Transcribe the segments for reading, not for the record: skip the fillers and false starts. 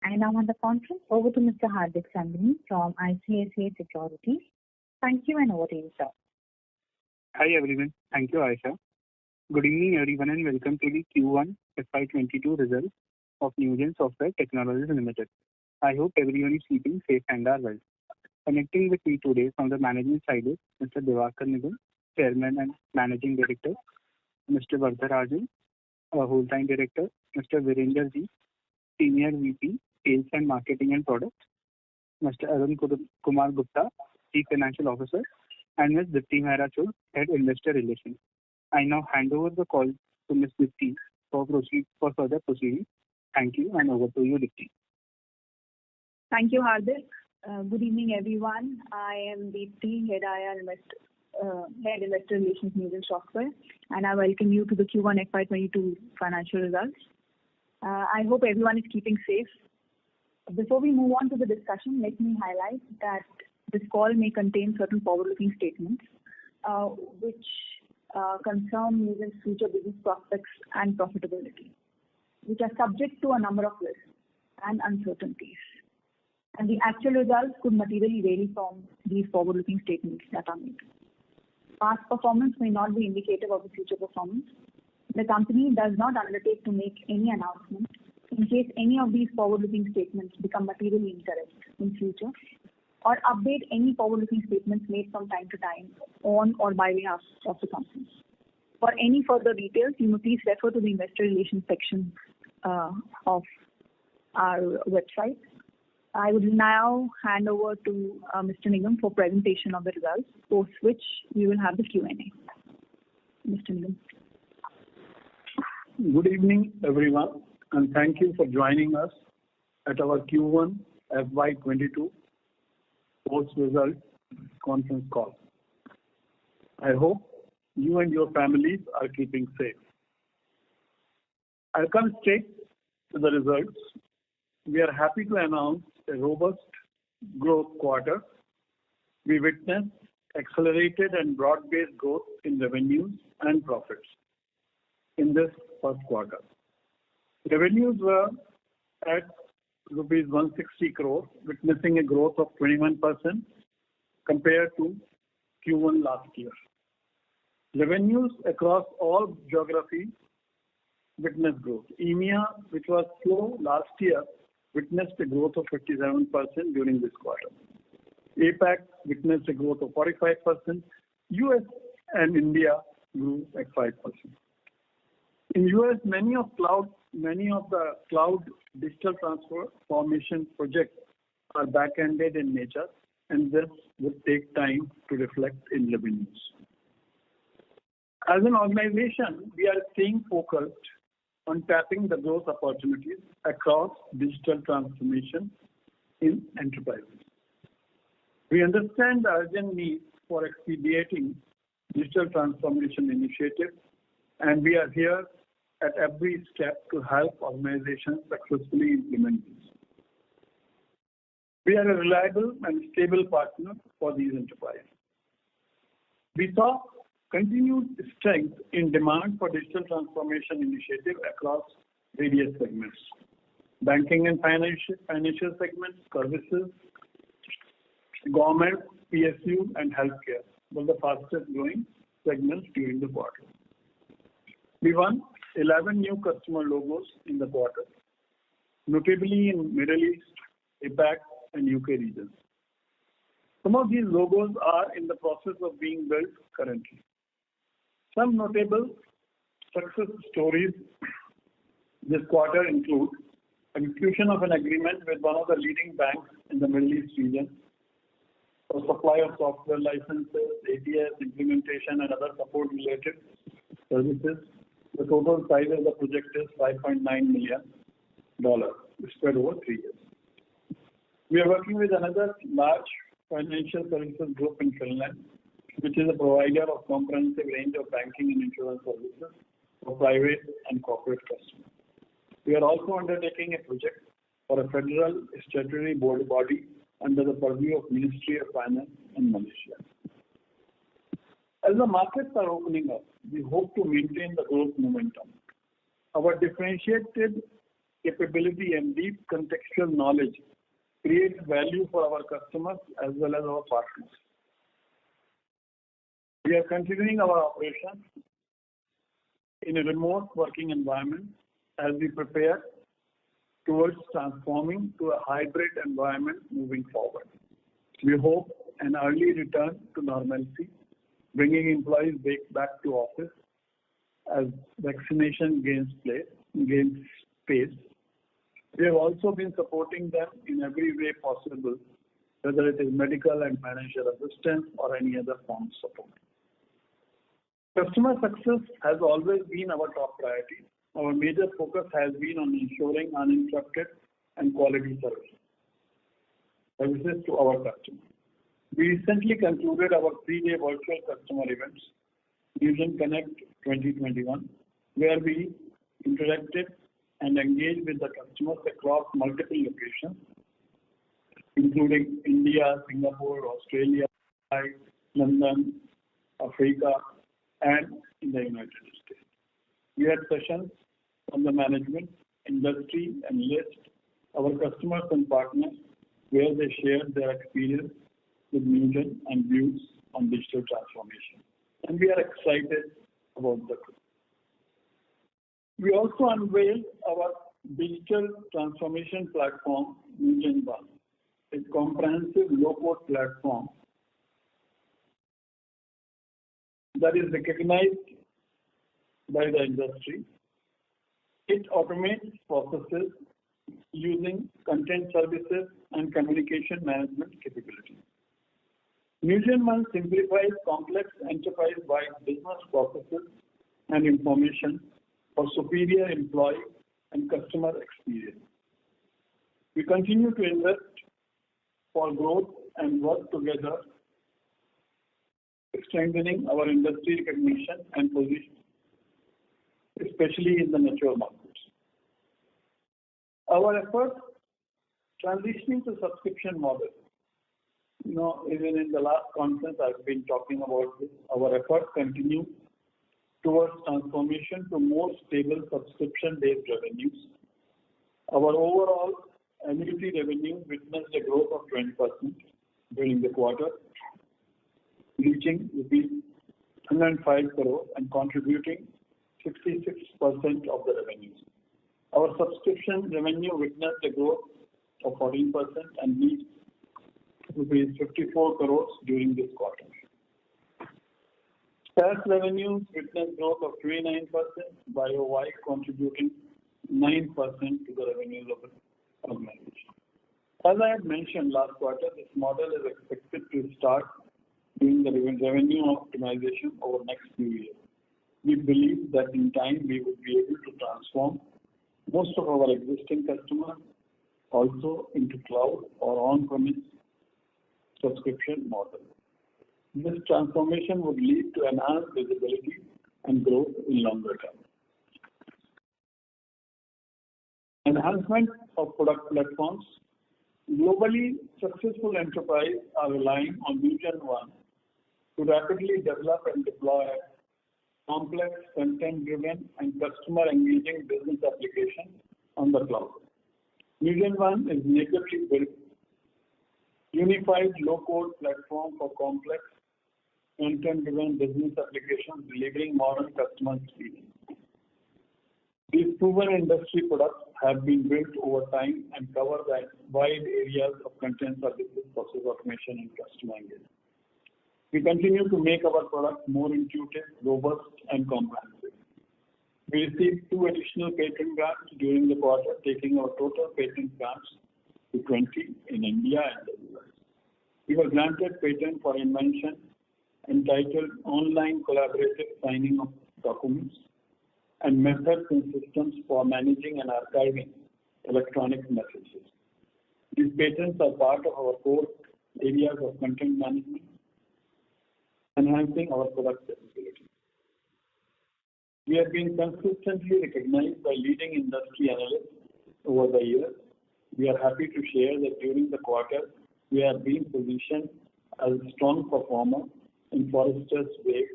I now hand the conference over to Mr. Hardik Sangani from ICICI Securities. Thank you, and over to you, sir. Hi everyone. Thank you, Aisha. Good evening everyone and welcome to the Q1FY22 results of Newgen Software Technologies Limited. I hope everyone is keeping safe and are well. Connecting with me today from the management side is Mr. Diwakar Nigam, Chairman and Managing Director, Mr. Vardharajan, Whole-Time Director, Mr. Virender Ji, Senior VP, Sales and Marketing and Products, Mr. Arun Kumar Gupta, Chief Financial Officer, and Ms. Dipti Mehra Chod, Head Investor Relations. I now hand over the call to Ms. Dipti for further proceedings. Thank you, and over to you, Dipti. Thank you, Hardik. Good evening, everyone. I am Dipti, Head Investor Relations, Newgen Software, and I welcome you to the Q1 FY22 financial results. I hope everyone is keeping safe. Before we move on to the discussion, let me highlight that this call may contain certain forward-looking statements which concern Newgen's future business prospects and profitability, which are subject to a number of risks and uncertainties. And the actual results could materially vary from these forward-looking statements that are made. Past performance may not be indicative of the future performance. The company does not undertake to make any announcement in case any of these forward-looking statements become materially incorrect in future, or update any forward-looking statements made from time to time on or by way of the company. For any further details, you may please refer to the Investor Relations section of our website. I would now hand over to Mr. Nigam for presentation of the results, post which we will have the Q&A. Mr. Nigam. Good evening, everyone, and thank you for joining us at our Q1 FY22 post-result conference call. I hope you and your families are keeping safe. I'll come straight to the results. We are happy to announce a robust growth quarter. We witnessed accelerated and broad-based growth in revenues and profits in this first quarter. Revenues were at rupees 160 crore, witnessing a growth of 21% compared to Q1 last year. Revenues across all geographies witnessed growth. EMEA, which was slow last year, witnessed a growth of 57% during this quarter. APAC witnessed a growth of 45%. US and India grew at 5%. In US, many of the cloud digital transformation projects are back-ended in nature, and this would take time to reflect in revenues. As an organization, we are staying focused on tapping the growth opportunities across digital transformation in enterprises. We understand the urgent need for expediting digital transformation initiatives, and we are here at every step to help organizations successfully implement these. We are a reliable and stable partner for these enterprises. We saw continued strength in demand for digital transformation initiatives across various segments. Banking and financial segments, services, government, PSU, and healthcare were the fastest growing segments during the quarter. We won 11 new customer logos in the quarter, notably in Middle East, APAC, and UK regions. Some of these logos are in the process of being built currently. Some notable success stories this quarter include execution of an agreement with one of the leading banks in the Middle East region for supply of software licenses, ATS, implementation, and other support-related services. The total size of the project is $5.9 million, spread over 3 years. We are working with another large financial services group in Finland, which is a provider of comprehensive range of banking and insurance services for private and corporate customers. We are also undertaking a project for a federal statutory board body under the purview of Ministry of Finance in Malaysia. As the markets are opening up, we hope to maintain the growth momentum. Our differentiated capability and deep contextual knowledge creates value for our customers as well as our partners. We are continuing our operations in a remote working environment as we prepare towards transforming to a hybrid environment moving forward. We hope an early return to normalcy, bringing employees back to office as vaccination gains pace. We have also been supporting them in every way possible, whether it is medical and financial assistance or any other form of support. Customer success has always been our top priority. Our major focus has been on ensuring uninterrupted and quality services to our customers. We recently concluded our 3-day virtual customer events, Newgen Connect 2021, where we interacted and engaged with the customers across multiple locations, including India, Singapore, Australia, London, Africa, and in the United States. We had sessions from the management, industry, and list our customers and partners where they shared their experience with Newgen and views on digital transformation. And we are excited about the group. We also unveiled our digital transformation platform, Newgen One, a comprehensive low-code platform that is recognized by the industry. It automates processes using content services and communication management capabilities. Newgen One simplifies complex enterprise-wide business processes and information for superior employee and customer experience. We continue to invest for growth and work together, strengthening our industry recognition and position, especially in the mature markets. Our efforts transitioning to subscription model. Even in the last conference, I've been talking about this. Our efforts continue towards transformation to more stable subscription-based revenues. Our overall annuity revenue witnessed a growth of 20% during the quarter, reaching rupees 105 crore and contributing 66% of the revenues. Our subscription revenue witnessed a growth of 14% and reached rupees 54 crores during this quarter. SaaS revenues witnessed growth of 29% YOY, contributing 9% to the revenues of the organization. As I had mentioned last quarter, this model is expected to start doing the revenue optimization over the next few years. We believe that in time we will be able to transform most of our existing customers also into cloud or on-premise subscription model. This transformation would lead to enhanced visibility and growth in longer term. Enhancement of product platforms. Globally, successful enterprises are relying on Newgen One to rapidly develop and deploy complex, content-driven, and customer-engaging business applications on the cloud. Newgen One is natively built, unified low-code platform for complex, content-driven business applications delivering modern customer experience. These proven industry products have been built over time and cover the wide areas of content services, process automation, and customer engagement. We continue to make our products more intuitive, robust, and comprehensive. We received 2 additional patent grants during the quarter, taking our total patent grants to 20 in India and the US. We were granted patent for invention entitled Online Collaborative Signing of Documents and methods and systems for managing and archiving electronic messages. These patents are part of our core areas of content management, enhancing our product capability. We have been consistently recognized by leading industry analysts over the years. We are happy to share that during the quarter, we have been positioned as a strong performer in Forrester's Wave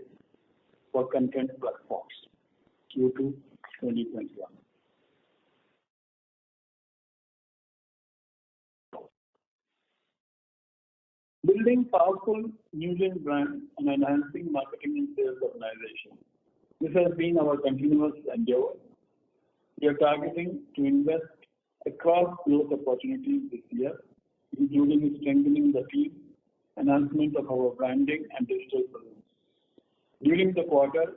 for content platforms, Q2 2021. building powerful Newgen brand and enhancing marketing and sales organization. This has been our continuous endeavor. We are targeting to invest across growth opportunities this year, including strengthening the team, enhancement of our branding and digital presence. During the quarter,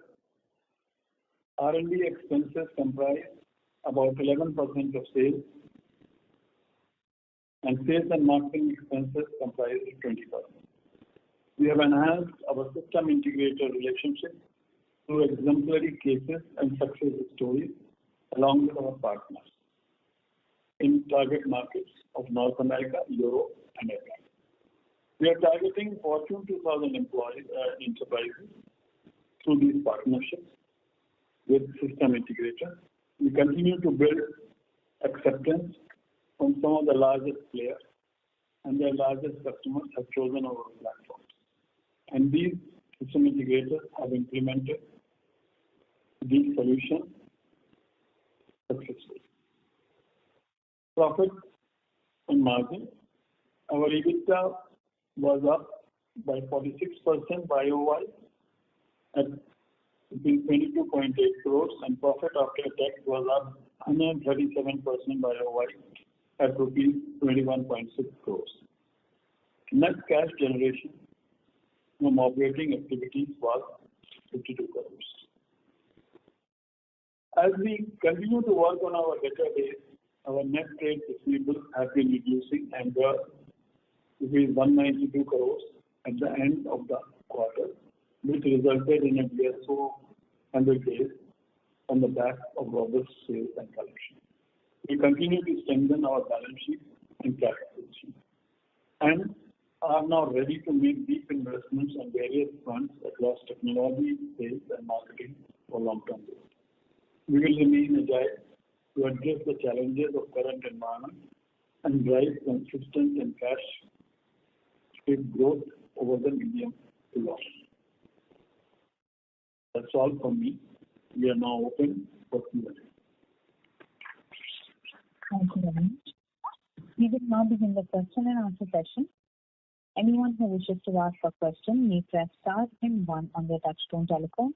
R&D expenses comprise about 11% of sales, and sales and marketing expenses comprise 20%. We have enhanced our system integrator relationship through exemplary cases and success stories along with our partners in target markets of North America, Europe, and Africa. We are targeting Fortune 2000 enterprises through these partnerships with system integrators. We continue to build acceptance from some of the largest players, and their largest customers have chosen our platforms. And these system integrators have implemented these solutions successfully. Profit and margin. Our EBITDA was up by 46% YOY at 22.8 crores, and profit after tax was up 137% YOY at rupees 21.6 crores. Net cash generation from operating activities was 52 crores. As we continue to work on our debtor days, our net trade receivables have been reducing and were 192 crores at the end of the quarter, which resulted in a DSO 100 days on the back of robust sales and collection. We continue to strengthen our balance sheet and cash position and are now ready to make deep investments on various fronts across technology, sales, and marketing for long-term growth. We will remain agile to address the challenges of current environment and drive consistent and cash-based growth over the medium to long. That's all from me. We are now open for Q&A. Thank you very much. We will now begin the question and answer session. Anyone who wishes to ask a question may press star and 1 on their touchtone telephone.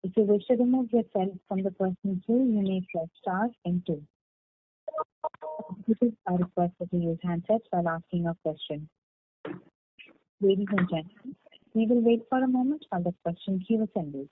If you wish to remove yourself from the question queue, you may press star and 2. Participants are requested to use handsets while asking a question. Ladies and gentlemen, we will wait for a moment while the question queue assembles.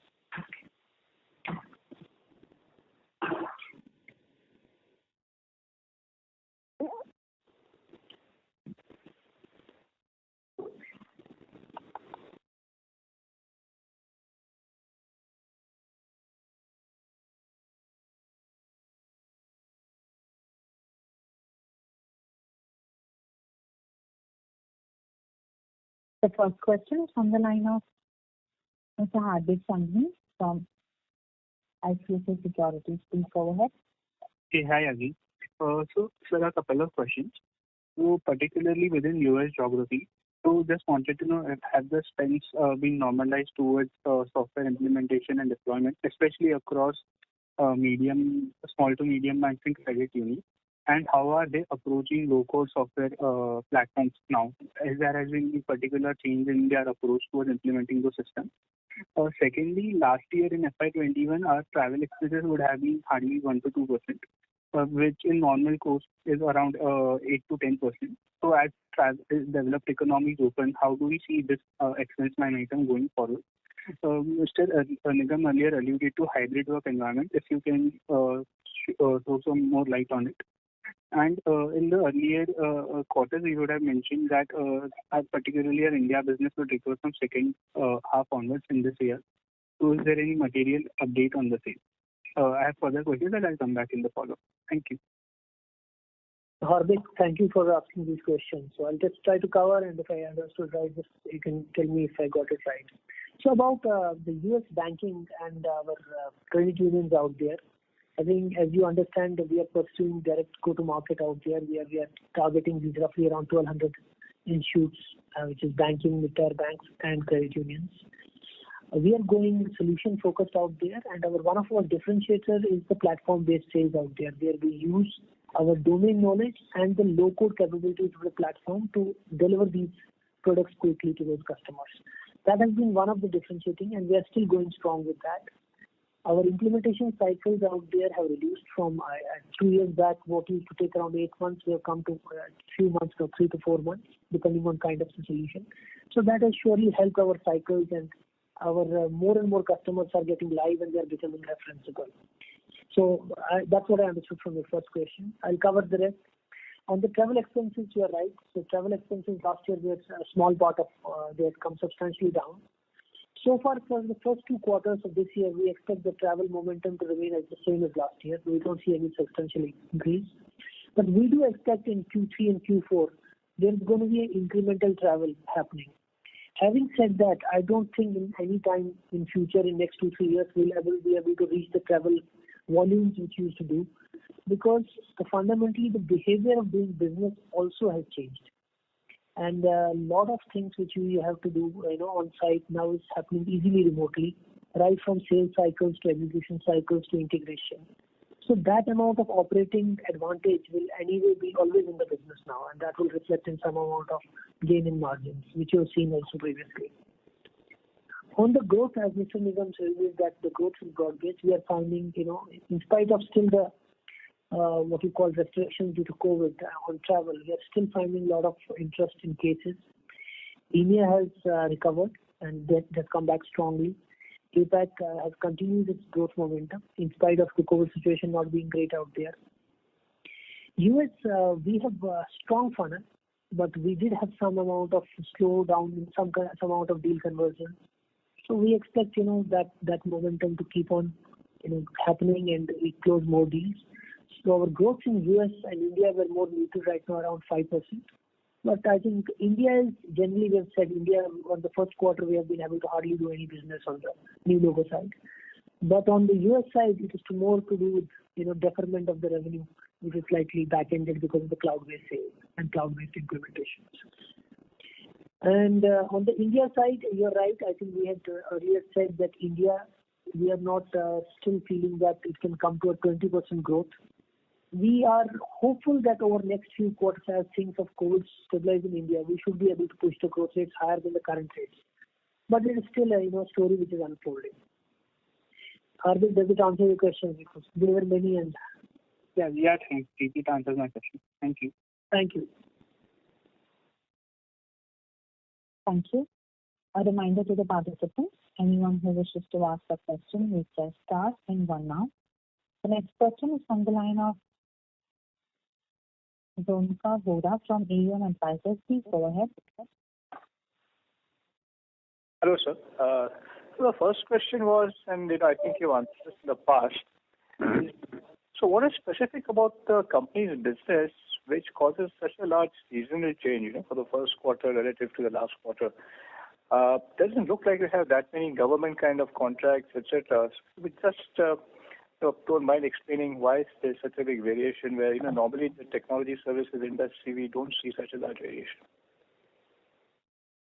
The first question is from the line of Mr. Hardik Sanghi from ICICI Securities. Please go ahead. Hey, hi, Agi. So, there are a couple of questions. So, particularly within US geography, so just wanted to know if have the spends been normalized towards software implementation and deployment, especially across small to medium banks and credit unions, and how are they approaching low-code software platforms now? Is there has been a particular change in their approach towards implementing the system? Secondly, last year in FY21, our travel expenses would have been hardly 1 to 2%, which in normal course is around 8 to 10%. So as developed economies open, how do we see this expense line item going forward? Mr. Nigam earlier alluded to hybrid work environment. If you can throw some more light on it. And in the earlier quarters, we would have mentioned that particularly our India business would recover from second half onwards in this year. So is there any material update on the same? I have further questions and I'll come back in the follow-up. Thank you. Hardik, thank you for asking these questions. So I'll just try to cover, and if I understood right, just you can tell me if I got it right. So about the US banking and our credit unions out there, I think as you understand, we are pursuing direct go-to-market out there. We are targeting these roughly around 1,200 institutes, which is banking, retail banks, and credit unions. We are going solution focused out there, and one of our differentiators is the platform-based sales out there, where we use our domain knowledge and the low-code capabilities of the platform to deliver these products quickly to those customers. That has been one of the differentiating, and we are still going strong with that. Our implementation cycles out there have reduced from 2 years back, what used to take around 8 months, we have come to a few months now, 3 to 4 months, depending on kind of the solution. So that has surely helped our cycles, and our more and more customers are getting live and they are becoming referenceable. So that's what I understood from your first question. I'll cover the rest. On the travel expenses, you are right. So travel expenses last year were a small part of, they had come substantially down. So far, for the first 2 quarters of this year, we expect the travel momentum to remain as the same as last year. We don't see any substantial increase. But we do expect in Q3 and Q4, there's going to be an incremental travel happening. Having said that, I don't think in any time in future, in next 2-3 years, we'll be able to reach the travel volumes which we used to do, because fundamentally the behavior of doing business also has changed. And a lot of things which we have to do, on site now is happening easily remotely, right from sales cycles to execution cycles to integration. So that amount of operating advantage will anyway be always in the business now, and that will reflect in some amount of gain in margins, which you have seen also previously. On the growth, as Mr. Newgen said, is that the growth is broad-based. We are finding, in spite of still the what you call restrictions due to COVID on travel, we are still finding a lot of interest in cases. EMEA has recovered and that has come back strongly. APAC has continued its growth momentum in spite of the COVID situation not being great out there. US, we have a strong funnel, but we did have some amount of slowdown in some amount of deal conversion. So we expect, that momentum to keep on, happening, and we close more deals. So our growth in US and India were more muted right now, around 5%. But I think India is generally, we have said India on the first quarter we have been able to hardly do any business on the new logo side. But on the US side, it is more to do with deferment of the revenue, which is slightly back-ended because of the cloud-based sales and cloud-based implementations. And on the India side, you're right. I think we had earlier said that India, we are not still feeling that it can come to a 20% growth. We are hopeful that over next few quarters, as things of COVID stabilize in India, we should be able to push the growth rates higher than the current rates. But it is still a story which is unfolding. Hardik, does it answer your question? Because there were many and yeah, thanks. It answers my question. Thank you. Thank you. Thank you. A reminder to the participants, anyone who wishes to ask a question, may press star and 1 now. The next question is from the line of Zonika Voda from AUM Advisors. Please go ahead. Hello, sir. So the first question was, and I think you answered this in the past. So what is specific about the company's business which causes such a large seasonal change, for the first quarter relative to the last quarter? Doesn't look like we have that many government kind of contracts, etc. So we just don't mind explaining why there's such a big variation where, normally in the technology services industry, we don't see such a large variation.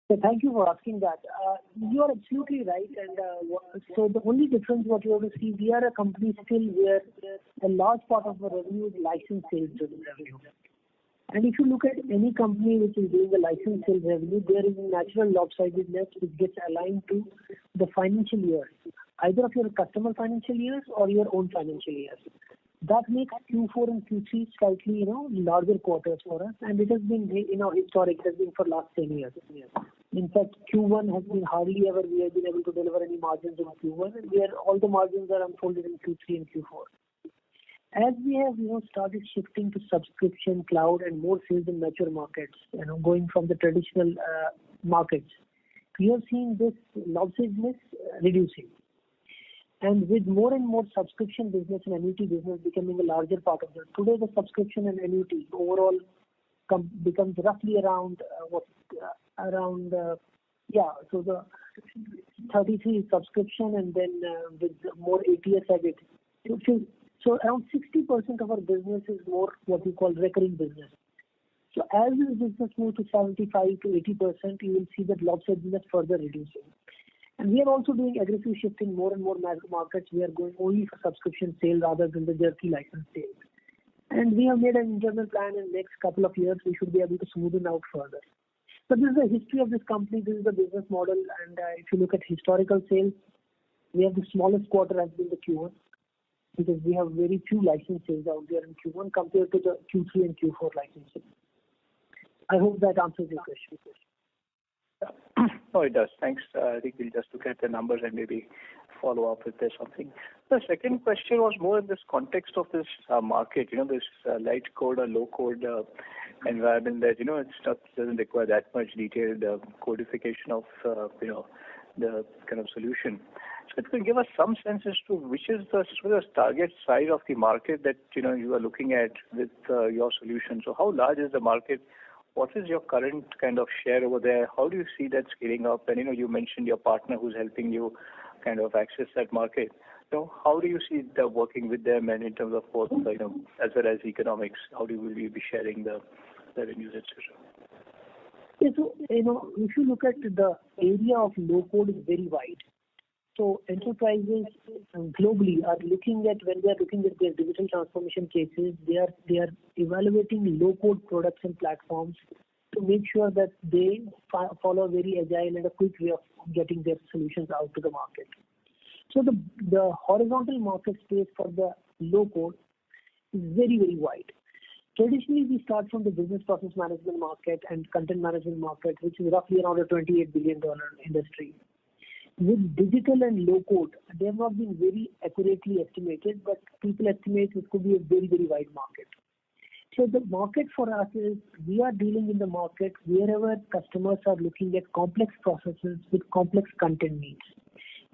So thank you for asking that. You are absolutely right. And so the only difference what you have to see, we are a company still where a large part of our revenue is license sales driven revenue. And if you look at any company which is doing the license sales revenue, there is a natural lopsidedness which gets aligned to the financial year, either of your customer financial years or your own financial years. That makes Q4 and Q3 slightly, larger quarters for us. And it has been, historic, it has been for last 10 years. In fact, Q1 has been hardly ever we have been able to deliver any margins in Q1, and all the margins are unfolded in Q3 and Q4. As we have, started shifting to subscription, cloud, and more sales in mature markets, going from the traditional markets, we have seen this lopsidedness reducing. And with more and more subscription business and annuity business becoming a larger part of it, today the subscription and annuity overall becomes roughly around so the 33 subscription and then with more ATS added. So around 60% of our business is more what we call recurring business. So as this business moves to 75 to 80%, you will see that lopsidedness further reducing. And we are also doing aggressive shift in more and more markets. We are going only for subscription sale rather than the jerky license sales. And we have made an internal plan in the next couple of years. We should be able to smoothen out further. But this is the history of this company. This is the business model. And if you look at historical sales, we have the smallest quarter has been the Q1 because we have very few license sales out there in Q1 compared to the Q3 and Q4 licenses. I hope that answers your question. No, it does. Thanks. I think we'll just look at the numbers and maybe follow up if there's something. The second question was more in this context of this market, this light code or low code environment that, it doesn't require that much detailed codification of, the kind of solution. So it will give us some sense as to which is the target size of the market that, you are looking at with your solution. So how large is the market? What is your current kind of share over there? How do you see that scaling up? And, you mentioned your partner who's helping you kind of access that market. How do you see the working with them and in terms of both, as well as economics? How will you be sharing the revenues, etc.? Yeah, so, if you look at the area of low code is very wide. So enterprises globally are looking at, when they are looking at their digital transformation cases, they are evaluating low code products and platforms to make sure that they follow a very agile and a quick way of getting their solutions out to the market. So the horizontal market space for the low code is very, very wide. Traditionally, we start from the business process management market and content management market, which is roughly around a $28 billion industry. With digital and low code, they have not been very accurately estimated, but people estimate it could be a very, very wide market. So the market for us is we are dealing in the market wherever customers are looking at complex processes with complex content needs.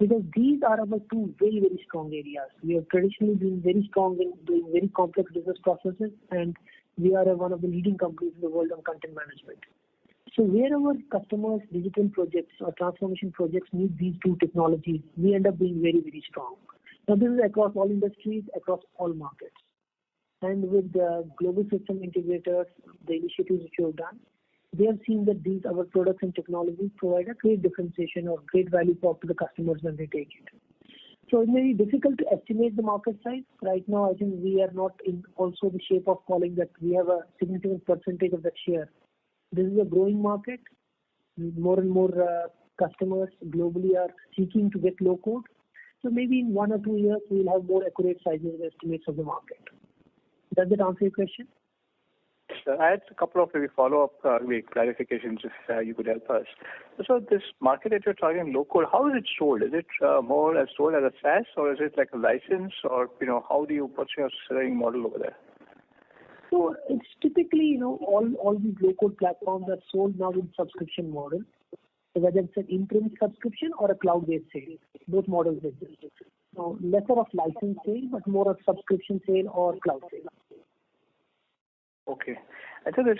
Because these are our two very, very strong areas. We have traditionally been very strong in doing very complex business processes, and we are one of the leading companies in the world on content management. So wherever customers' digital projects or transformation projects need these two technologies, we end up being very, very strong. Now this is across all industries, across all markets. And with the global system integrators, the initiatives which we have done, they have seen that these our products and technologies provide a great differentiation or great value prop to the customers when they take it. So it may be difficult to estimate the market size. Right now, I think we are not in also the shape of calling that we have a significant percentage of that share. This is a growing market. More and more customers globally are seeking to get low code. So maybe in 1 or 2 years, we will have more accurate sizes and estimates of the market. Does that answer your question? So I had a couple of maybe follow-up clarifications if you could help us. So this market that you're targeting low code, how is it sold? Is it more as sold as a SaaS or is it like a license or, what's your selling model over there? So it's typically, all these low code platforms are sold now in subscription model. So whether it's an in-premise subscription or a cloud-based sale, both models exist. So lesser of license sale, but more of subscription sale or cloud sale. Okay. And so this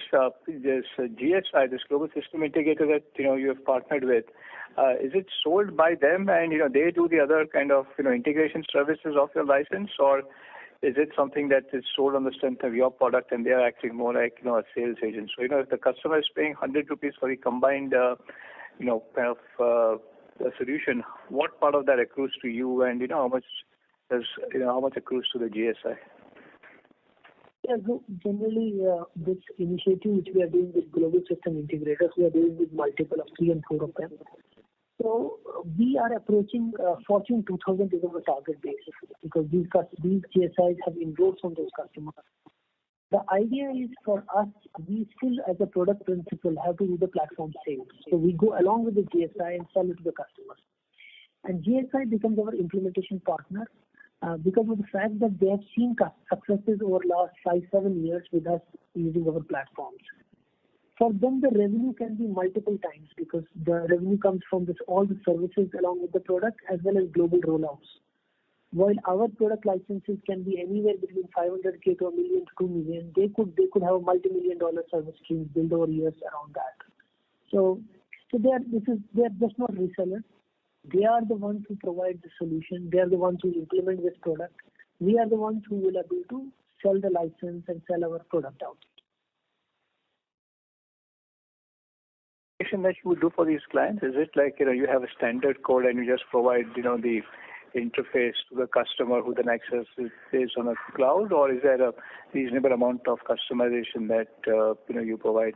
GSI, this global system integrator that you have partnered with, is it sold by them and they do the other kind of integration services of your license, or is it something that is sold on the strength of your product and they are acting more like a sales agent? So if the customer is paying 100 rupees for the combined kind of solution, what part of that accrues to you and how much accrues to the GSI? Yeah, so generally, this initiative which we are doing with global system integrators, we are doing with multiple of 3 and 4 of them. So we are approaching Fortune 2000 is our target base because these GSIs have enrolled from those customers. The idea is for us, we still as a product principle have to do the platform sales. So we go along with the GSI and sell it to the customers. And GSI becomes our implementation partner. Because of the fact that they have seen successes over the last 5-7 years with us using our platforms. For them, the revenue can be multiple times because the revenue comes from all the services along with the product as well as global rollouts. While our product licenses can be anywhere between 500K to $1 million to $2 million, they could have a multi-million-dollar service streams built over years around that. So they are just not resellers. They are the ones who provide the solution. They are the ones who implement this product. We are the ones who will be able to sell the license and sell our product out. That you would do for these clients, is it like you have a standard code and you just provide the interface to the customer who then accesses it based on a cloud, or is there a reasonable amount of customization that you provide?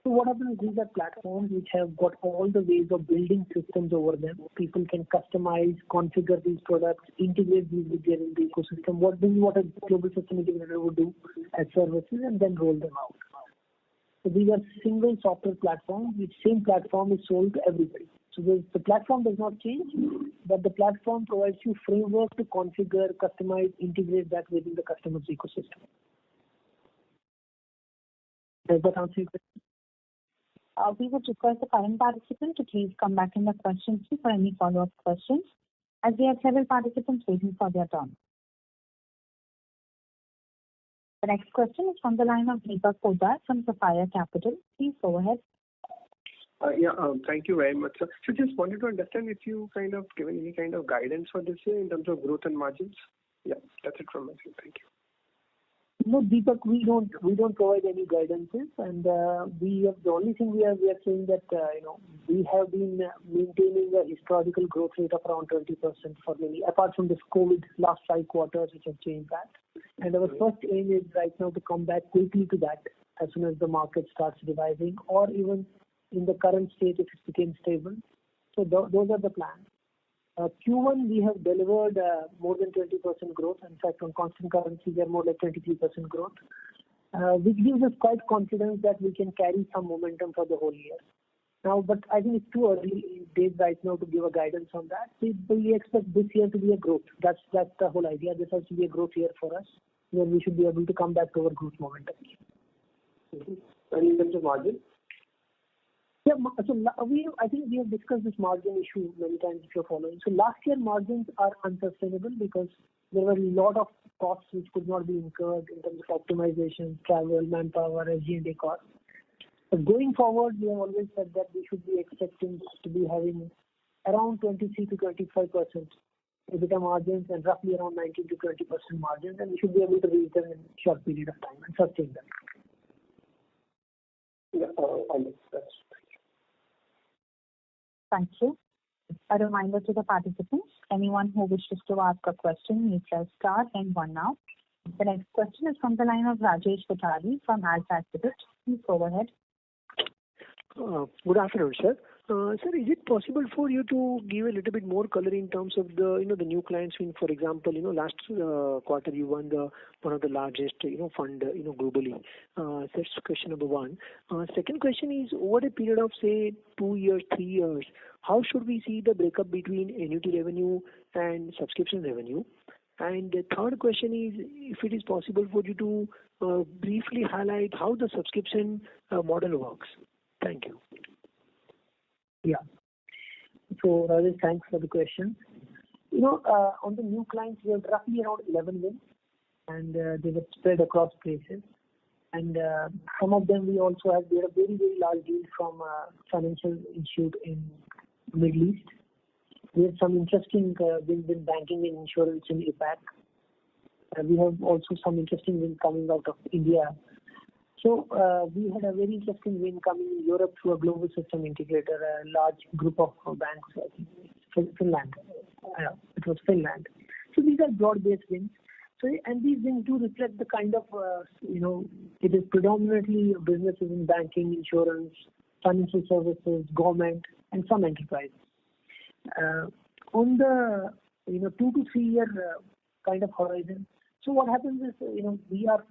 So what happens, these are platforms which have got all the ways of building systems over them. People can customize, configure these products, integrate these with their in the ecosystem. This is what a global system integrator would do as services, and then roll them out. So these are single software platforms, which same platform is sold to everybody. So the platform does not change, but the platform provides you framework to configure, customize, integrate that within the customer's ecosystem. Does that answer your question? We would request the current participant to please come back in the question queue for any follow-up questions, as we have several participants waiting for their turn. The next question is from the line of Deepak Poddar from Sapphire Capital. Please go ahead. Thank you very much, sir. So just wanted to understand if you kind of given any kind of guidance for this year in terms of growth and margins. Yeah, that's it from my side. Thank you. No, Deepak, we don't provide any guidances, and the only thing we are saying that we have been maintaining a historical growth rate of around 20% for many, apart from this COVID last 5 quarters which have changed that. And our first aim is right now to come back quickly to that as soon as the market starts reviving, or even in the current state if it becomes stable. So those are the plans. Q1 we have delivered more than 20% growth. In fact, on constant currency we are more like 23% growth, which gives us quite confidence that we can carry some momentum for the whole year. Now, but I think it's too early days right now to give a guidance on that. We expect this year to be a growth. That's the whole idea. This has to be a growth year for us, where we should be able to come back to our growth momentum. And in terms of margin? Yeah, so I think we have discussed this margin issue many times if you're following. So last year margins are unsustainable because there were a lot of costs which could not be incurred in terms of optimization, travel, manpower, SG&A costs. But going forward, we have always said that we should be expecting to be having around 23 to 25% EBITDA margins and roughly around 19 to 20% margins, and we should be able to reach them in a short period of time and sustain them. Yeah, Thank you. A reminder to the participants, anyone who wishes to ask a question may press star and 1 now. The next question is from the line of Rajesh Kothari from AlfAccurate. Please go ahead. Good afternoon, sir. Sir, is it possible for you to give a little bit more color in terms of the the new clients? For example, last quarter you won one of the largest fund globally. That's question number 1. Second question is, over a period of say 2 years, 3 years, how should we see the breakup between annuity revenue and subscription revenue? And the third question is, if it is possible for you to briefly highlight how the subscription model works. Thank you. Yeah. So Rajesh, thanks for the question. On the new clients, we have roughly around 11 wins, and they were spread across places. And some of them we also have. We had a very, very large deal from a financial institute in the Middle East. We have some interesting wins in banking and insurance in APAC. We have also some interesting wins coming out of India. So we had a very interesting win coming in Europe through a global system integrator, a large group of banks, I think Finland. It was Finland. So these are broad-based wins. So, and these wins do reflect the kind of, it is predominantly businesses in banking, insurance, financial services, government, and some enterprise. On the 2 to 3 year kind of horizon, so what happens is, we are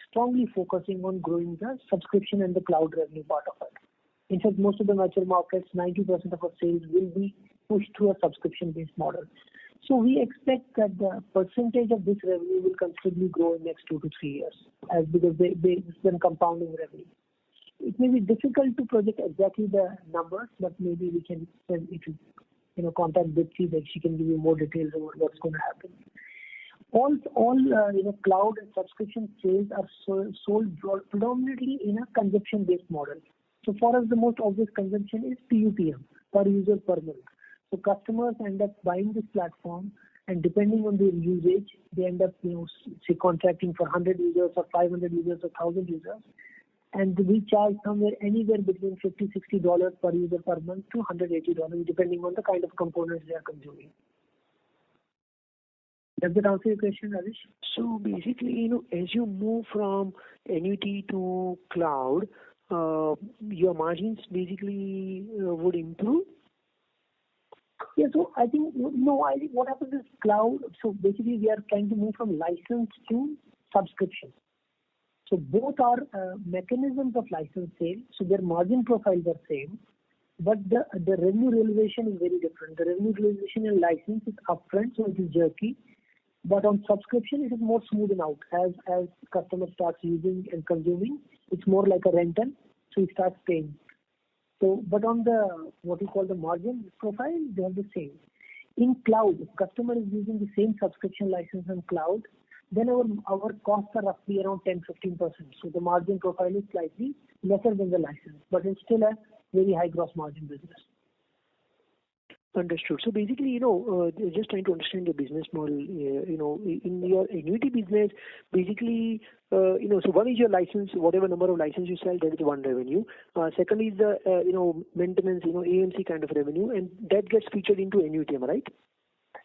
strongly focusing on growing the subscription and the cloud revenue part of it. In fact, most of the mature markets, 90% of our sales will be pushed through a subscription-based model. So we expect that the percentage of this revenue will considerably grow in the next 2 to 3 years, because it's been compounding revenue. It may be difficult to project exactly the numbers, but maybe we can, if you contact Dipti, that she can give you more details about what's going to happen. All cloud and subscription sales are sold predominantly in a consumption-based model. So for us, the most obvious consumption is PUPM, per user per month. So customers end up buying this platform, and depending on their usage, they end up, say, contracting for 100 users or 500 users or 1,000 users. And we charge anywhere between $50-$60 per user per month to $180, depending on the kind of components they are consuming. Does that answer your question, Rajesh? So basically, as you move from annuity to cloud, your margins basically would improve? Yeah, so I think, I think what happens is cloud, so basically we are trying to move from license to subscription. So both are mechanisms of license sale, so their margin profiles are same, but the revenue realization is very different. The revenue realization in license is upfront, so it is jerky, but on subscription it is more smoothed out. As customer starts using and consuming, it's more like a rental, so he starts paying. So, but on the what you call the margin profile, they are the same. In cloud, if customer is using the same subscription license on cloud, then our costs are roughly around 10-15%. So the margin profile is slightly lesser than the license, but it's still a very high gross margin business. Understood. So basically, just trying to understand the business model, in your annuity business, basically, so one is your license, whatever number of license you sell, that is one revenue. Second is the, maintenance, AMC kind of revenue, and that gets featured into annuity, am I right?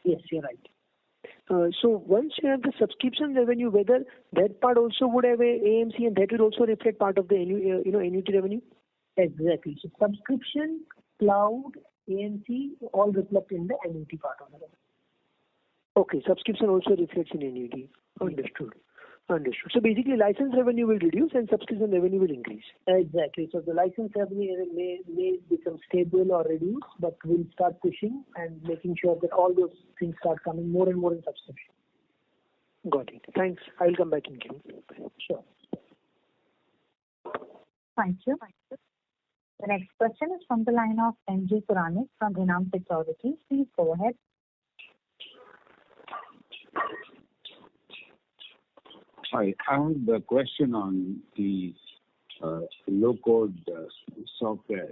Yes, you're right. So once you have the subscription revenue, whether that part also would have a AMC and that will also reflect part of the annuity revenue? Exactly. So subscription, cloud, AMC all reflect in the annuity part of it. Okay, subscription also reflects in annuity. Understood. So basically license revenue will reduce and subscription revenue will increase. Exactly. So the license revenue may become stable or reduce, but we'll start pushing and making sure that all those things start coming more and more in subscription. Got it. Thanks. I will come back in queue. Sure. Thank you. The next question is from the line of NG Puranik from Enam Securities. Please go ahead. Hi, I have a question on the low-code software.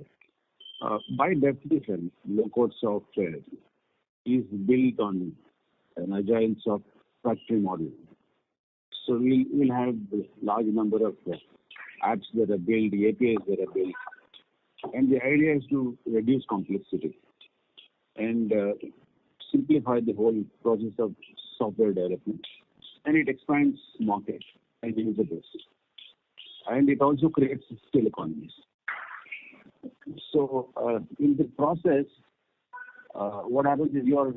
By definition, low-code software is built on an agile factory model. So we'll have a large number of apps that are built, APIs that are built, and the idea is to reduce complexity and simplify the whole process of software development. And it expands market and user base. And it also creates skill economies. So in the process, what happens is you're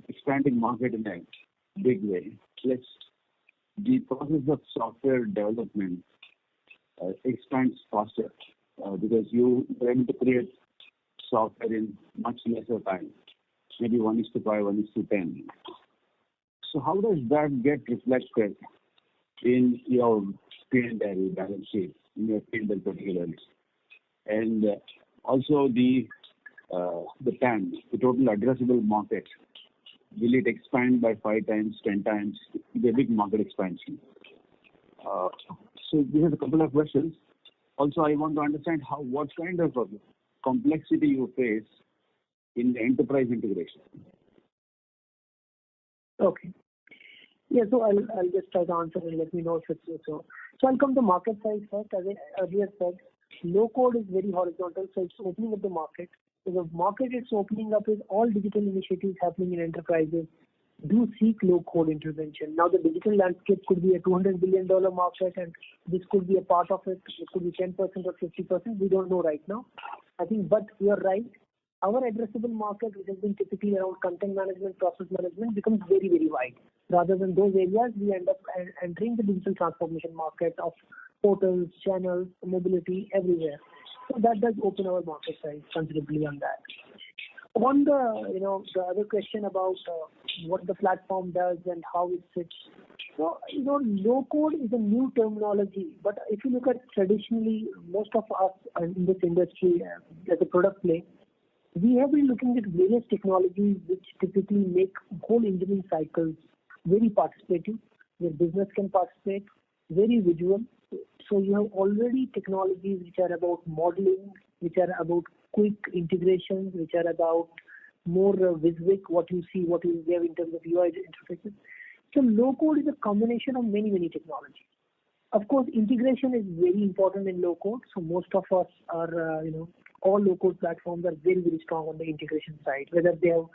expanding market in a big way. Plus, the process of software development expands faster because you are able to create software in much lesser time, maybe 1:5, 1:10. So how does that get reflected in your P&L balance sheet, in your P&L particularly? And also the TAM, the total addressable market, will it expand by 5 times, 10 times? The big market expansion. So we have a couple of questions. Also, I want to understand what kind of complexity you face in the enterprise integration. Okay. Yeah, so I'll just try to answer and let me know if it's so. So I'll come to market size first. As I earlier said, low code is very horizontal, so it's opening up the market. So the market it's opening up is all digital initiatives happening in enterprises do seek low code intervention. Now the digital landscape could be a $200 billion market, and this could be a part of it. It could be 10% or 50%. We don't know right now. I think, but you're right. Our addressable market, which has been typically around content management, process management, becomes very, very wide. Rather than those areas, we end up entering the digital transformation market of portals, channels, mobility, everywhere. So that does open our market size considerably on that. On the the other question about what the platform does and how it fits. So low code is a new terminology, but if you look at traditionally, most of us in this industry as a product play, we have been looking at various technologies which typically make whole engineering cycles very participative, where business can participate, very visual. So you have already technologies which are about modeling, which are about quick integrations, which are about more WYSIWYG, what you see, what you have in terms of UI interfaces. So low code is a combination of many, many technologies. Of course, integration is very important in low code. So most of us are, all low code platforms are very, very strong on the integration side, whether they have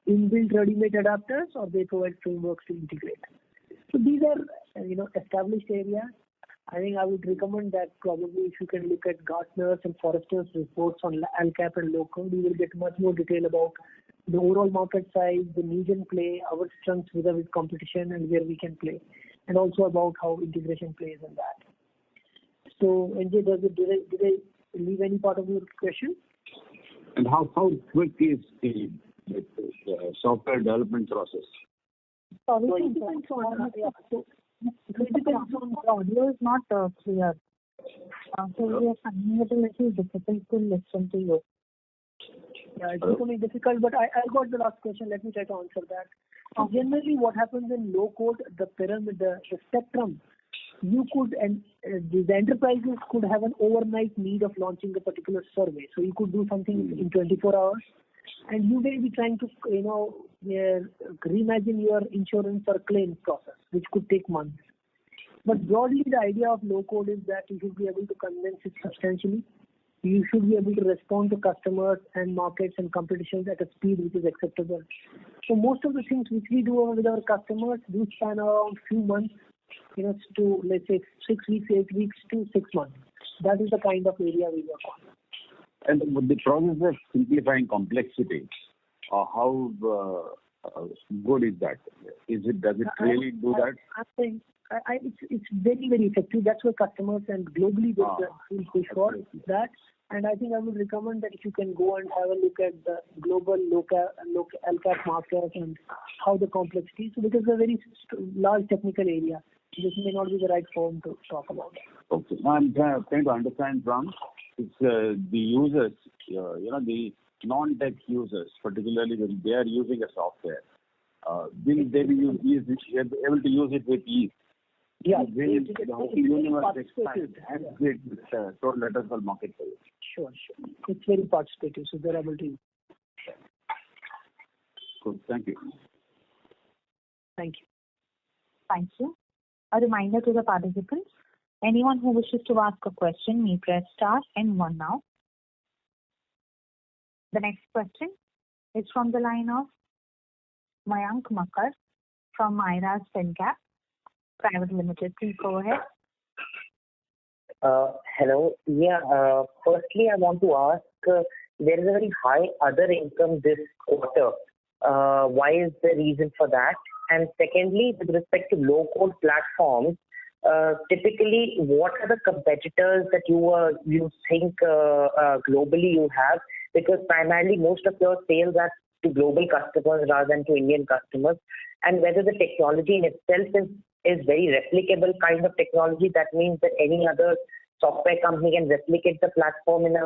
inbuilt ready-made adapters or they provide frameworks to integrate. So these are, established areas. I think I would recommend that probably if you can look at Gartner's and Forrester's reports on LCAP and low code, you will get much more detail about the overall market size, the Newgen play, our strengths with competition, and where we can play, and also about how integration plays in that. So, NJ, did I leave any part of your question? And how quick is the software development process? So it depends on the audio is not clear. So we are finding it a little difficult to listen to you. Yeah, it's becoming difficult, but I got the last question. Let me try to answer that. So generally, what happens in low code, the pyramid, the spectrum, you could and the enterprises could have an overnight need of launching a particular survey. So you could do something in 24 hours, and you may be trying to reimagine your insurance or claims process, which could take months. But broadly, the idea of low code is that you should be able to condense it substantially. You should be able to respond to customers and markets and competitions at a speed which is acceptable. So most of the things which we do with our customers do span around few months, to let's say 6 weeks, 8 weeks to 6 months. That is the kind of area we work on. And the process of simplifying complexity, how good is that? Does it really do that? I think it's very, very effective. That's why customers and globally will push for that. And I think I would recommend that if you can go and have a look at the global local LCAP market and how the complexity. So because it's a very large technical area, this may not be the right forum to talk about it. Okay. Now I'm trying to understand from the users, the non-tech users, particularly when they are using a software, will they be able to use it with ease? Yeah, the universe expands and create total addressable market for it. Sure. It's very participative, so they're able to use. Cool. Thank you. Thank you. Thank you. A reminder to the participants, anyone who wishes to ask a question may press star and 1 now. The next question is from the line of Mayank Makar from Myra's FinCap Private Limited. Please go ahead. Hello. Yeah. Firstly, I want to ask, there is a very high other income this quarter. Why is the reason for that? And secondly, with respect to low-code platforms, typically, what are the competitors that you think globally you have? Because primarily, most of your sales are to global customers rather than to Indian customers. And whether the technology in itself is very replicable kind of technology, that means that any other software company can replicate the platform in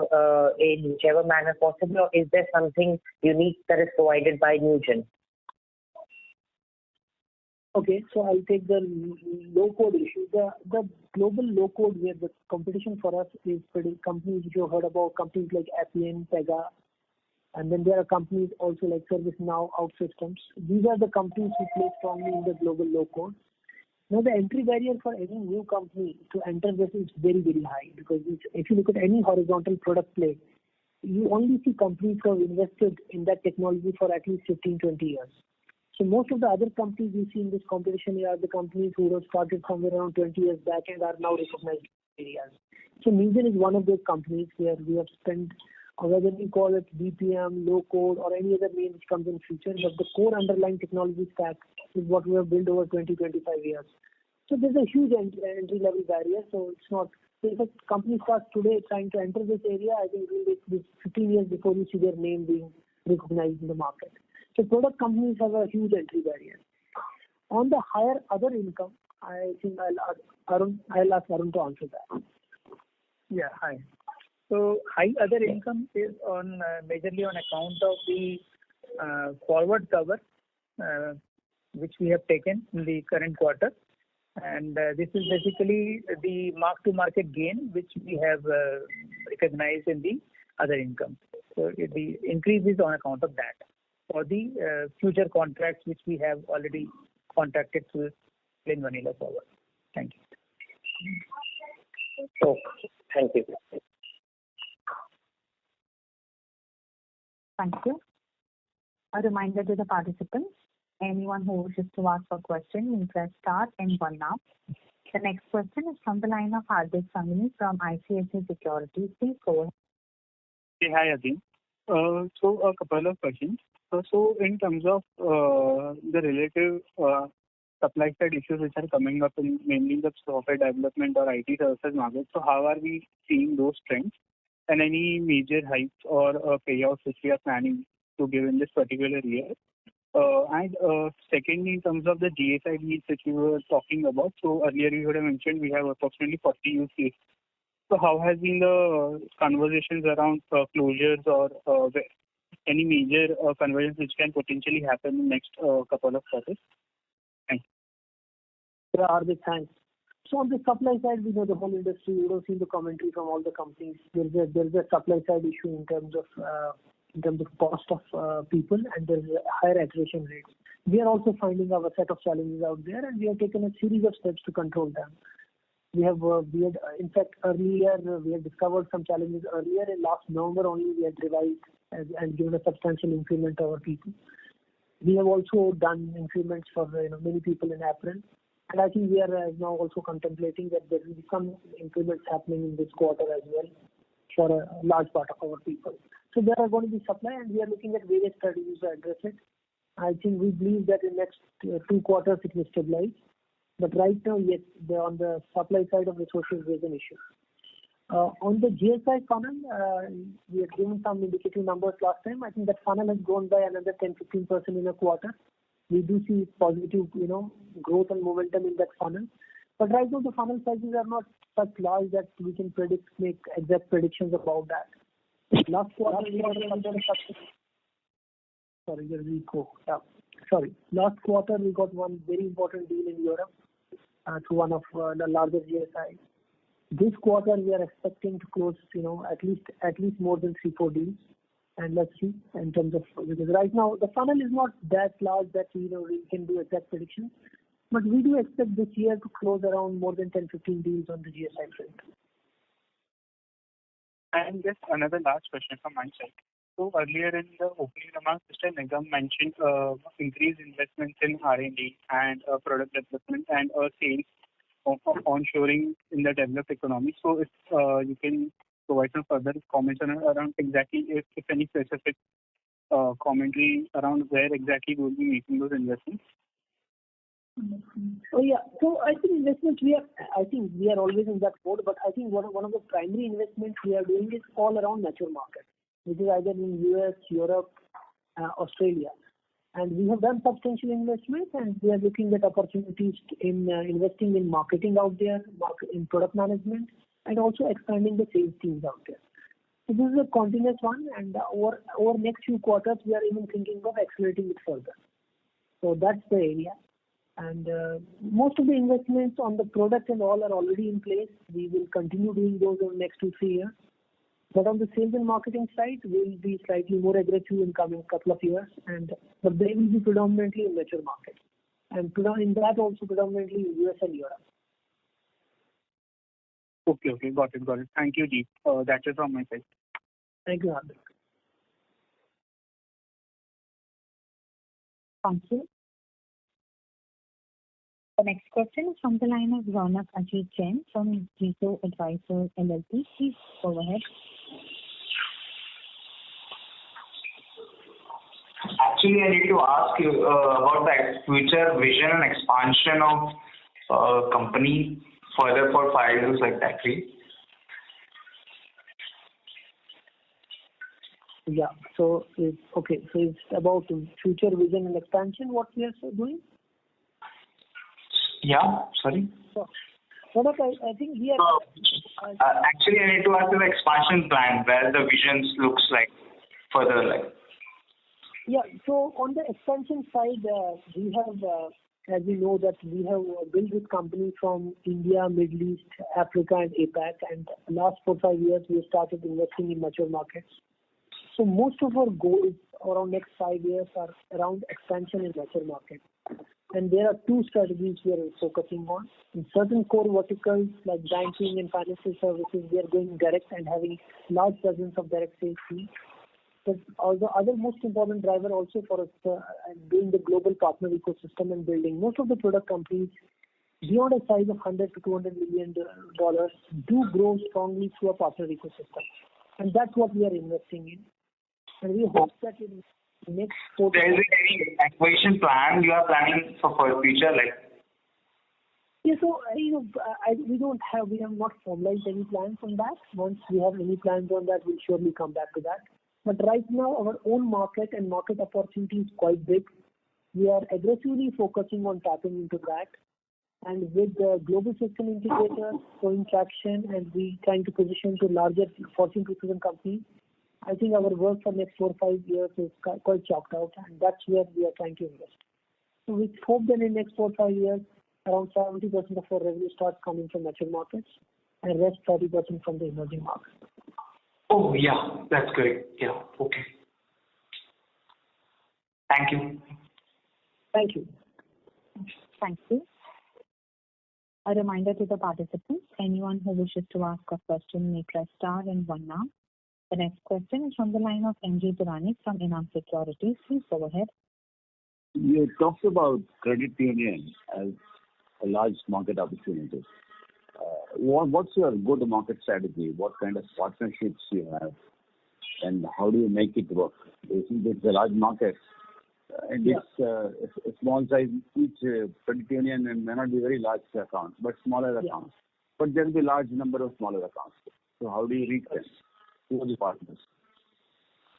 whichever manner possible, or is there something unique that is provided by Newgen? Okay, so I'll take the low-code issue. The global low-code, where the competition for us is pretty companies which you heard about, companies like Appian, Pega, and then there are companies also like ServiceNow, OutSystems. These are the companies who play strongly in the global low-code. Now, the entry barrier for any new company to enter this is very, very high, because if you look at any horizontal product play, you only see companies who have invested in that technology for at least 15, 20 years. So most of the other companies you see in this competition are the companies who have started somewhere around 20 years back and are now recognized areas. So Newgen is one of those companies where we have spent, whether we call it BPM, low code, or any other name which comes in future, but the core underlying technology stack is what we have built over 20, 25 years. So there's a huge entry level barrier. So it's not, if a company starts today trying to enter this area, I think it will take 15 years before you see their name being recognized in the market. So product companies have a huge entry barrier. On the higher other income, I think I'll ask Arun to answer that. Yeah, hi. So high other income is majorly on account of the forward cover which we have taken in the current quarter, and this is basically the mark-to-market gain which we have recognized in the other income. So the increase is on account of that for the future contracts which we have already contracted through plain vanilla forward. Thank you. Okay. Thank you. Thank you. A reminder to the participants, anyone who wishes to ask a question, may press star and 1 now. The next question is from the line of Hardik Sangani from ICICI Securities. Please go ahead. Hey, hi again. So a couple of questions. So in terms of the relative supply side issues which are coming up in mainly the software development or IT services market, so how are we seeing those trends and any major hikes or payouts which we are planning to give in this particular year? And secondly, in terms of the GSI needs that you were talking about, so earlier you would have mentioned we have approximately 40 use cases. So how has been the conversations around closures or any major conversions which can potentially happen in the next couple of quarters? Thanks. Yeah, Hardik, thanks. So on the supply side, we know the whole industry, you don't see the commentary from all the companies. There's a supply side issue in terms of cost of people, and there's higher attrition rates. We are also finding our set of challenges out there, and we have taken a series of steps to control them. We had in fact earlier we had discovered some challenges earlier. In last November only we had revised and given a substantial increment to our people. We have also done increments for many people in April, and I think we are now also contemplating that there will be some increments happening in this quarter as well for a large part of our people. So there are going to be supply, and we are looking at various strategies to address it. I think we believe that in next 2 quarters it will stabilize. But right now, yes, on the supply side of resources, there's an issue. On the GSI funnel, we had given some indicative numbers last time. I think that funnel has grown by another 10-15% in a quarter. We do see positive, growth and momentum in that funnel. But right now, the funnel sizes are not such large that we can make exact predictions about that. Last quarter, Last quarter, we got one very important deal in Europe through one of the larger GSIs. This quarter, we are expecting to close, at least more than 3-4 deals. And let's see in terms of, because right now the funnel is not that large that we can do exact predictions. But we do expect this year to close around more than 10-15 deals on the GSI front. And just another last question from my side. So earlier in the opening remarks, Mr. Nigam mentioned increased investments in R&D and product development and sales of onshoring in the developed economy. So if you can provide some further comments around exactly if any specific commentary around where exactly we will be making those investments. Oh yeah, so I think investments we are always in that mode, but I think one of the primary investments we are doing is all around mature markets, which is either in US, Europe, Australia. And we have done substantial investments, and we are looking at opportunities in investing in marketing out there, in product management, and also expanding the sales teams out there. So this is a continuous one, and over next few quarters, we are even thinking of accelerating it further. So that's the area. And most of the investments on the product and all are already in place. We will continue doing those over the next 2-3 years. But on the sales and marketing side, we'll be slightly more aggressive in coming couple of years, but they will be predominantly in mature markets, and in that also predominantly in US and Europe. Okay, got it. Thank you, Deep. That's it from my side. Thank you, Hardik. Thank you. The next question is from the line of Ronak Ajit Jain from Zito Advisors LLP. Please go ahead. Actually, I need to ask you about the future vision and expansion of company further for 5 years like that, please. Yeah. So it's about future vision and expansion. What we are doing? Yeah. Sorry. So, I think we are. Actually, I need to ask the expansion plan where the visions looks like further like. Yeah. So on the expansion side, we have, as we know, that we have built this company from India, Middle East, Africa, and APAC. And last 4-5 years, we started investing in mature markets. So most of our goals around next 5 years are around expansion in mature markets. And there are 2 strategies we are focusing on. In certain core verticals like banking and financial services, we are going direct and having large presence of direct sales teams. But the other most important driver also for us doing the global partner ecosystem and building. Most of the product companies beyond a size of $100 to $200 million do grow strongly through a partner ecosystem. And that's what we are investing in. And we hope that in the next 4 to 5 There is any acquisition plan you are planning for future, like? Yeah, so we have not formalized any plans on that. Once we have any plans on that, we'll surely come back to that. But right now, our own market and market opportunity is quite big. We are aggressively focusing on tapping into that. And with the global system integrators showing traction and we trying to position to larger Fortune 2000 companies, I think our work for next 4 or 5 years is quite chalked out, and that's where we are trying to invest. So we hope that in next 4 or 5 years, around 70% of our revenue starts coming from mature markets and rest 30% from the emerging markets. Oh, yeah, that's great. Yeah, okay. Thank you. Thank you. Thank you. A reminder to the participants, anyone who wishes to ask a question may press star and 1 now. The next question is from the line of MG Puranik from Enam Securities. Please go ahead. You talked about credit union as a large market opportunity. What's your go-to-market strategy? What kind of partnerships you have, and how do you make it work? You think it's a large market, and it's a small size. Each credit union may not be very large accounts, but smaller accounts. But there will be large number of smaller accounts. So how do you reach them? Who are the partners?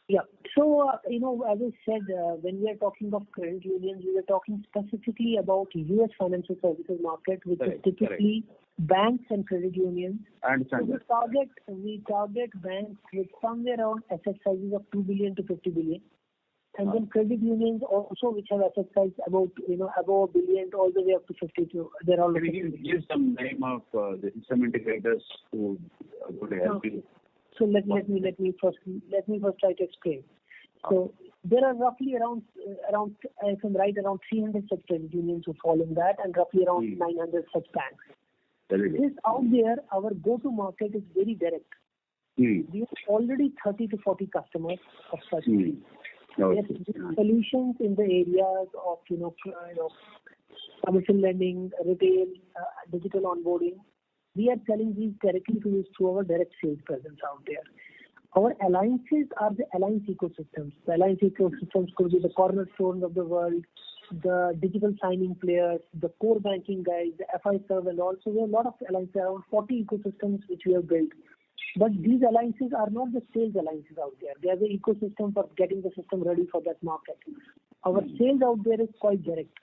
Yeah. So, as I said, when we are talking of credit unions, we are talking specifically about U.S. financial services market, which is typically banks and credit unions. I understand. So we target banks with somewhere around asset sizes of 2 billion to 50 billion. And then credit unions also, which have asset size about, above a billion all the way up to 52. They're all. Can you give some name of the system integrators who would help you? So let me first try to explain. So there are roughly around I can write around 300 such credit unions who fall in that, and roughly around 900 such banks. This out there, our go-to-market is very direct. We have already 30 to 40 customers of such. We have solutions in the areas of commercial lending, retail, digital onboarding. We are selling these directly to use through our direct sales presence out there. Our alliances are the alliance ecosystems. The alliance ecosystems could be the cornerstones of the world, the digital signing players, the core banking guys, the FI serve, and also we have a lot of alliances, around 40 ecosystems which we have built. But these alliances are not the sales alliances out there. They are the ecosystem for getting the system ready for that market. Our sales out there is quite direct.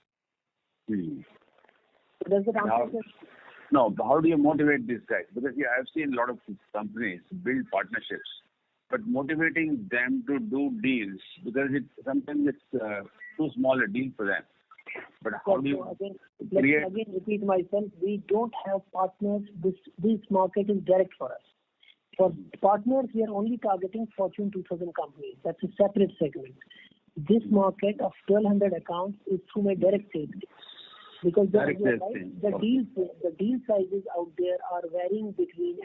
So does that answer? No, how do you motivate these guys? Because I've seen a lot of companies build partnerships, but motivating them to do deals, because sometimes it's too small a deal for them. But how do you let me again repeat myself. We don't have partners. This market is direct for us. For partners, we are only targeting Fortune 2000 companies. That's a separate segment. This market of 1,200 accounts is through my direct sales. Because the deal sizes out there are varying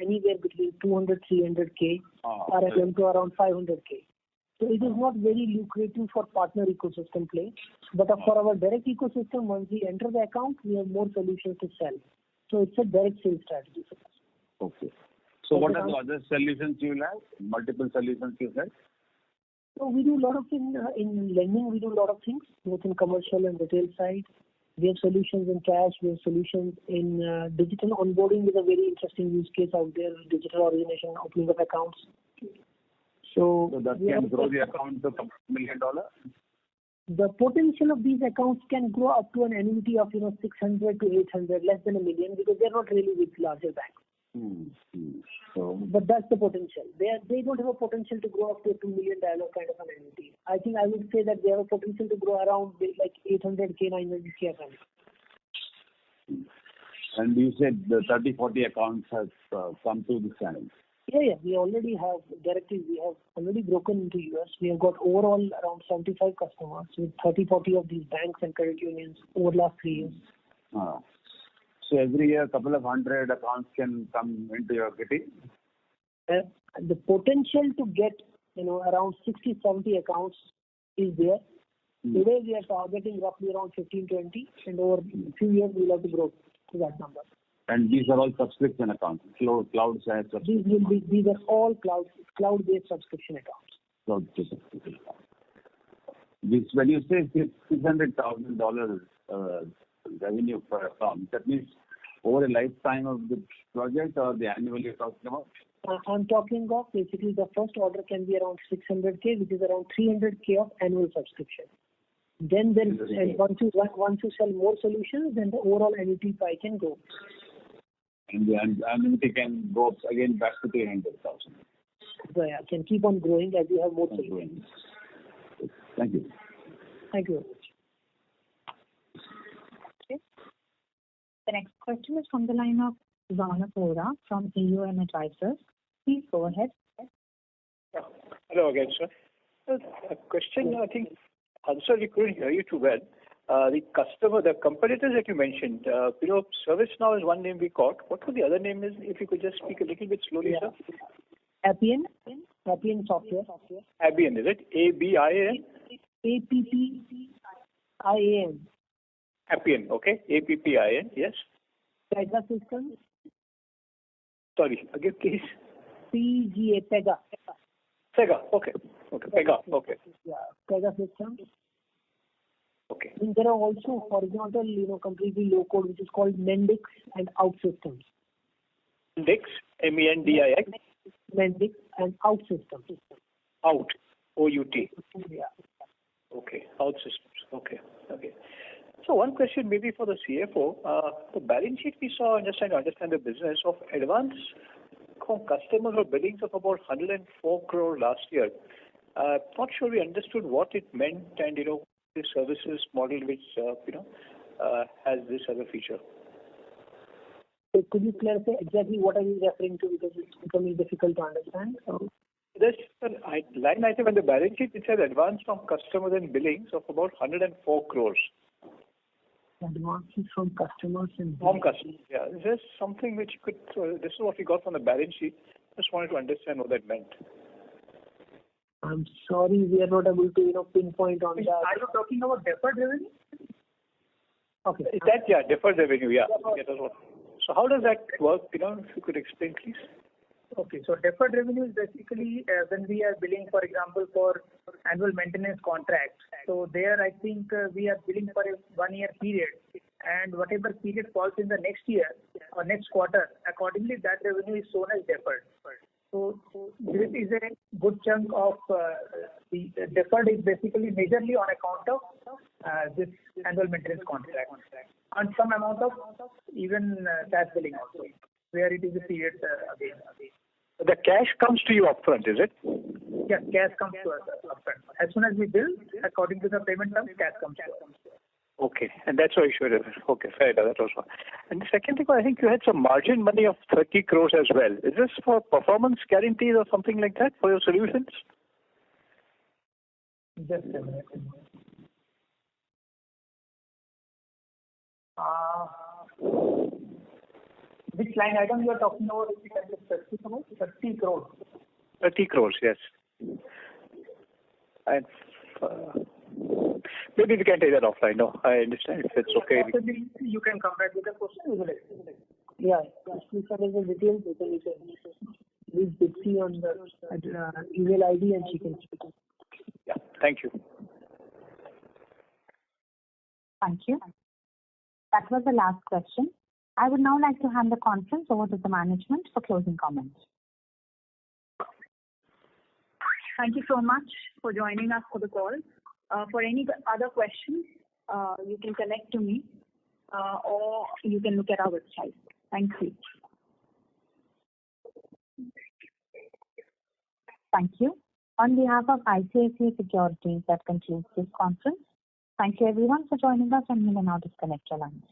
anywhere between 200, 300K to around 500K. So it is not very lucrative for partner ecosystem play. But for our direct ecosystem, once we enter the account, we have more solutions to sell. So it's a direct sales strategy for us. Okay. So what are the other solutions you have? Multiple solutions you have? So we do a lot of things in lending. We do a lot of things both in commercial and retail side. We have solutions in cash. We have solutions in digital onboarding is a very interesting use case out there. Digital origination, opening of accounts. So that can grow the account to $1 million? The potential of these accounts can grow up to an annuity of 600 to 800, less than $1 million, because they're not really with larger banks. But that's the potential. They don't have a potential to grow up to a $2 million kind of an annuity. I think I would say that they have a potential to grow around like 800K, 900K accounts. And you said the 30-40 accounts have come to this channel. Yeah. We already have already broken into US. We have got overall around 75 customers with 30-40 of these banks and credit unions over the last 3 years. So every year, a couple of hundred accounts can come into your kitty? The potential to get, around 60, 70 accounts is there. Today we are targeting roughly around 15, 20, and over a few years we'll have to grow. to that number. And these are all subscription accounts, cloud SaaS subscription. These are all cloud-based subscription accounts. Cloud-based subscription accounts. This, when you say $600,000 revenue per account, that means over a lifetime of the project or the annually you're talking about? I'm talking of basically the first order can be around 600K, which is around 300K of annual subscription. Then once you sell more solutions, then the overall annuity pie can go. And the annuity can go up again back to 300,000. So yeah, can keep on growing as you have more solutions. Thank you. Thank you. Okay. The next question is from the line of Zana Pora from AUM Advisors. Please go ahead. Hello again, sir. A question, I think, answer we couldn't hear you too well. The competitors that you mentioned, ServiceNow is one name we caught. What were the other names? If you could just speak a little bit slowly, sir. Appian Software. Appian, is it? A-B-I-A-N? A-P-P-I-A-N. Appian, okay. A-P-P-I-N, yes. Pegasystems. Sorry, again, please. P-G-A, Pega. Pega, okay. Pega, okay. Yeah, Pegasystems. Okay. And there are also horizontal, completely low code, which is called Mendix and OutSystems. Mendix, M-E-N-D-I-X. Mendix and OutSystems. Out, O-U-T. Yeah. Okay, OutSystems. Okay. So one question maybe for the CFO. The balance sheet we saw, just trying to understand the business of advance customers or billings of about 104 crore last year. Not sure we understood what it meant and, the services model which, has this as a feature. So could you clarify exactly what are you referring to, because it's becoming difficult to understand? There's a line item in the balance sheet which says advance from customers and billings of about 104 crores. Advances from customers and from customers, yeah. Is there something which could, this is what we got from the balance sheet. Just wanted to understand what that meant. I'm sorry, we are not able to, pinpoint on that. Are you talking about deferred revenue? Okay. Deferred revenue, yeah. So how does that work? If you could explain, please. Okay, so deferred revenue is basically when we are billing, for example, for annual maintenance contracts. So there, I think we are billing for a 1 year period, and whatever period falls in the next year or next quarter, accordingly that revenue is shown as deferred. So this is a good chunk of the deferred is basically majorly on account of this annual maintenance contract, and some amount of even SaaS billing also, where it is a period again. The cash comes to you upfront, is it? Yes, cash comes to us upfront. As soon as we bill, according to the payment terms, cash comes to us. Okay, and that's why you should have. Okay, fair enough, that was one. And the second thing, I think you had some margin money of 30 crores as well. Is this for performance guarantees or something like that for your solutions? Just a minute. Which line item you are talking about? If you can just specify, 30 crores. 30 crores, yes. And maybe we can take that offline. No, I understand if it's okay. Possibly you can come back with a question. Yeah, please send us the details. Please Dipsy on the email ID and she can speak. Yeah, thank you. Thank you. That was the last question. I would now like to hand the conference over to the management for closing comments. Thank you so much for joining us for the call. For any other questions, you can connect to me or you can look at our website. Thank you. Thank you. On behalf of ICICI Securities, that concludes this conference. Thank you everyone for joining us, and you may now disconnect your lines.